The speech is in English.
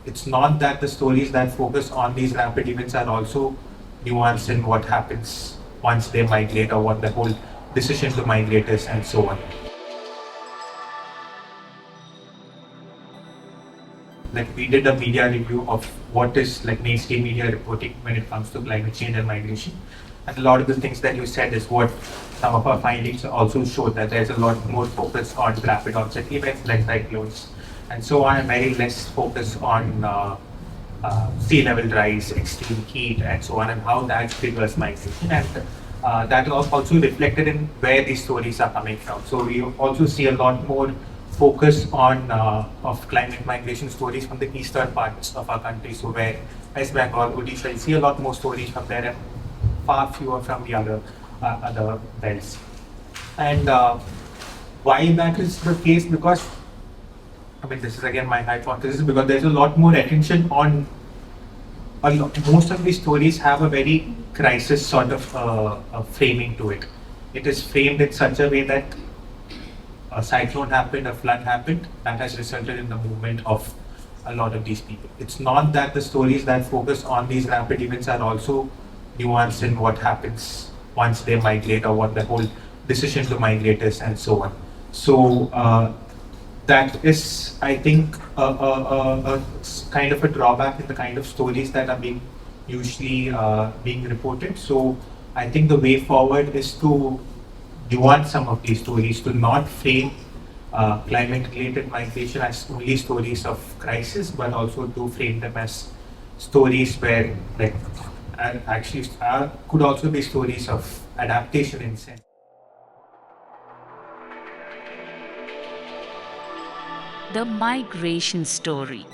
It's not that the stories that focus on these rapid events are also nuanced in what happens once they migrate or what the whole decision to migrate is and so on. Like we did a media review of what is like mainstream media reporting when it comes to climate change and migration. And a lot of the things that you said is what some of our findings also show, that there's a lot more focus on rapid onset events like cyclones and so on, and very less focus on sea level rise, extreme heat, and so on, and how that triggers migration. And that is also reflected in where these stories are coming from. So we also see a lot more focus on of climate migration stories from the eastern parts of our country. So where West Bengal, Odisha, you see a lot more stories from there and far fewer from the other belts. And why that is the case? Because I mean, this is again my hypothesis, because there's a lot more attention on most of these stories have a very crisis sort of framing to it. It is framed in such a way that a cyclone happened, a flood happened, that has resulted in the movement of a lot of these people. It's not that the stories that focus on these rapid events are also nuanced in what happens once they migrate or what the whole decision to migrate is and so on. So that is, I think, a kind of a drawback in the kind of stories that are being usually being reported. So I think the way forward is to nuance some of these stories, to not frame climate-related migration as only stories of crisis, but also to frame them as stories where, like, actually could also be stories of adaptation in sense. The migration story.